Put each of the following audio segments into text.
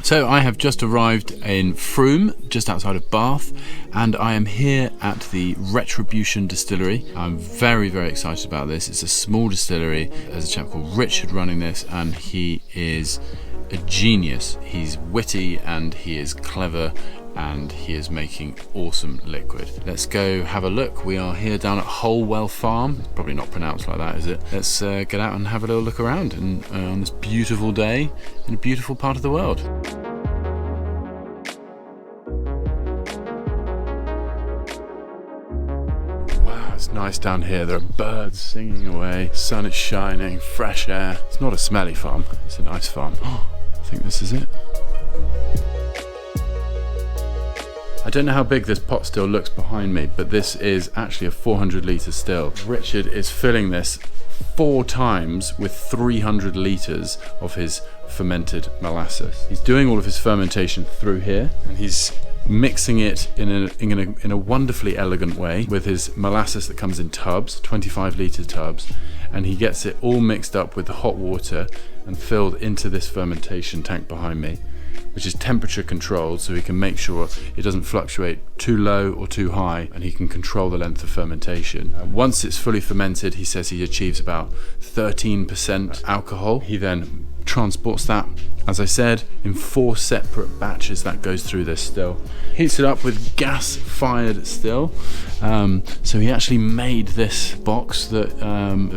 So I have just arrived in Frome, just outside of Bath, and I am here at the Retribution Distillery. I'm very, very excited about this. It's a small distillery. There's a chap called Richard running this, and he is a genius. He's witty and he is clever, and he is making awesome liquid. Let's go have a look. We are here down at Holwell Farm. Probably not pronounced like that, is it? Let's get out and have a little look around and on this beautiful day in a beautiful part of the world. Wow, it's nice down here. There are birds singing away, sun is shining, fresh air. It's not a smelly farm, it's a nice farm. Oh, I think this is it. I don't know how big this pot still looks behind me, but this is actually a 400 litre still. Richard is filling this 4 times with 300 litres of his fermented molasses. He's doing all of his fermentation through here, and he's mixing it in a wonderfully elegant way with his molasses that comes in tubs, 25 litre tubs, and he gets it all mixed up with the hot water and filled into this fermentation tank behind me, which is temperature controlled, so he can make sure it doesn't fluctuate too low or too high, and he can control the length of fermentation. Once it's fully fermented, he says he achieves about 13% alcohol. He then transports that, as I said, in 4 separate batches. That goes through this still. Heats it up with gas-fired still. So he actually made this box that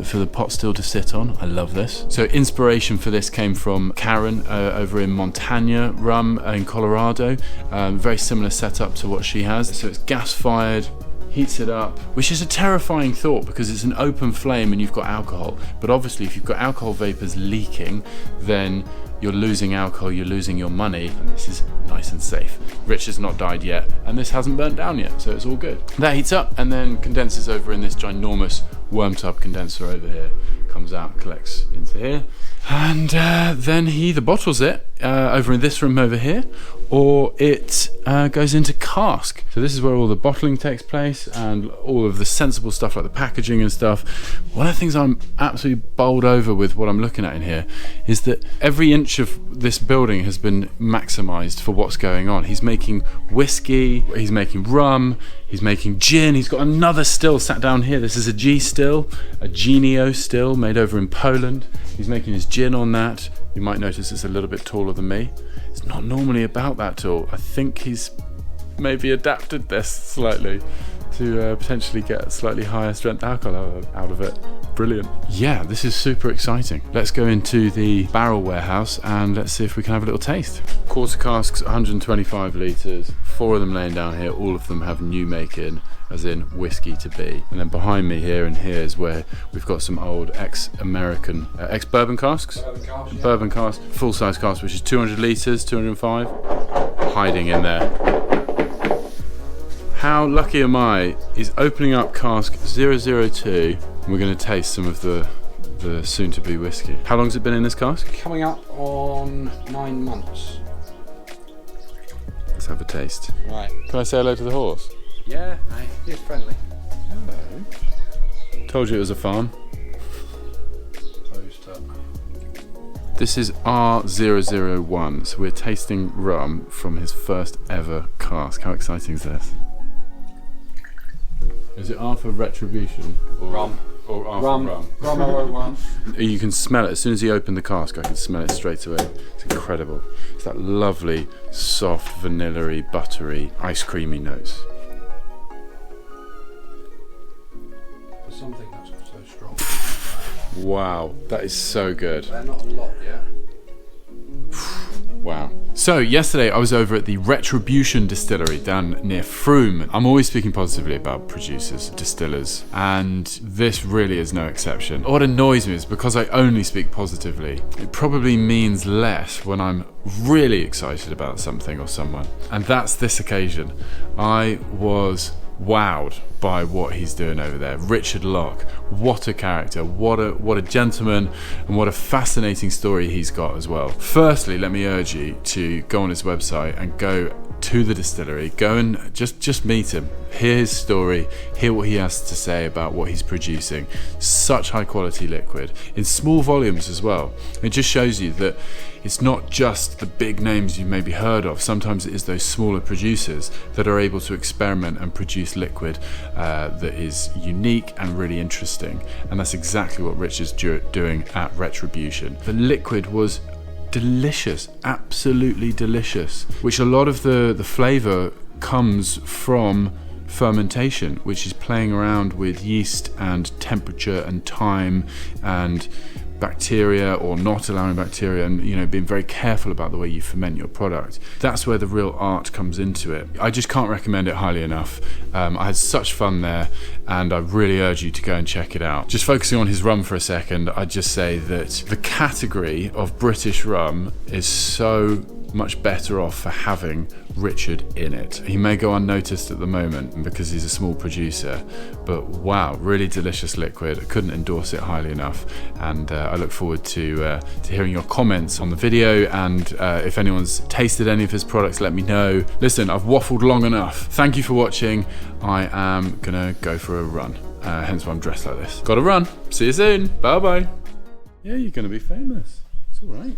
for the pot still to sit on. I love this. So inspiration for this came from Karen over in Montana Rum in Colorado. Very similar setup to what she has. So it's gas-fired, heats it up, which is a terrifying thought because it's an open flame and you've got alcohol. But obviously if you've got alcohol vapors leaking, then you're losing alcohol, you're losing your money, and this is nice and safe. Rich has not died yet, and this hasn't burnt down yet, so it's all good. That heats up and then condenses over in this ginormous worm tub condenser over here. Comes out, collects into here, and then he either bottles it over in this room over here, or it goes into cask. So this is where all the bottling takes place and all of the sensible stuff like the packaging and stuff. One of the things I'm absolutely bowled over with what I'm looking at in here is that every inch of this building has been maximized for what's going on. He's making whiskey, he's making rum, he's making gin. He's got another still sat down here. This is a G still, a Genio still made over in Poland. He's making his gin on that. You might notice it's a little bit taller than me. It's not normally about that tall. I think he's maybe adapted this slightly to potentially get a slightly higher strength alcohol out of it. Brilliant. Yeah, this is super exciting. Let's go into the barrel warehouse and let's see if we can have a little taste. Quarter casks, 125 litres, 4 of them laying down here. All of them have new making, as in whiskey to be. And then behind me here and here is where we've got some old ex-American, ex-bourbon casks. Bourbon cask, full-size cask, which is 200 litres, 205, hiding in there. How lucky am I? He's opening up cask 002, and we're going to taste some of the soon-to-be whiskey. How long's it been in this cask? Coming up on 9 months. Let's have a taste. Right. Can I say hello to the horse? Yeah, he's friendly. Hello. Told you it was a farm. Closed up. This is R001, so we're tasting rum from his first ever cask. How exciting is this? Is it R for Retribution? Or Rum. Or R for rum? Rum 001. You can smell it. As soon as he opened the cask, I can smell it straight away. It's incredible. It's that lovely, soft, vanilla-y, buttery, ice creamy notes. For something that's so strong. Wow, that is so good. They're not a lot yet. Wow. So yesterday I was over at the Retribution Distillery down near Frome. I'm always speaking positively about producers, distillers, and this really is no exception. What annoys me is because I only speak positively, it probably means less when I'm really excited about something or someone. And that's this occasion. I was wowed by what he's doing over there. Richard Locke, what a character, what a gentleman, and what a fascinating story he's got as well. Firstly, let me urge you to go on his website and go to the distillery, go and just meet him, hear his story, hear what he has to say about what he's producing. Such high quality liquid in small volumes as well. It just shows you that it's not just the big names you've maybe heard of. Sometimes it is those smaller producers that are able to experiment and produce liquid that is unique and really interesting. And that's exactly what Richard's doing at Retribution. The liquid was delicious, absolutely delicious, which a lot of the flavour comes from fermentation, which is playing around with yeast and temperature and time and bacteria, or not allowing bacteria, and being very careful about the way you ferment your product. That's where the real art comes into it. I just can't recommend it highly enough. I had such fun there, and I really urge you to go and check it out. Just focusing on his rum for a second, I'd just say that the category of British rum is so much better off for having Richard in it. He may go unnoticed at the moment because he's a small producer, but wow, really delicious liquid. I couldn't endorse it highly enough, and I look forward to hearing your comments on the video, and if anyone's tasted any of his products, let me know. Listen, I've waffled long enough. Thank you for watching. I am gonna go for a run, hence why I'm dressed like this. Gotta run. See you soon. Bye bye. Yeah, you're gonna be famous. It's all right.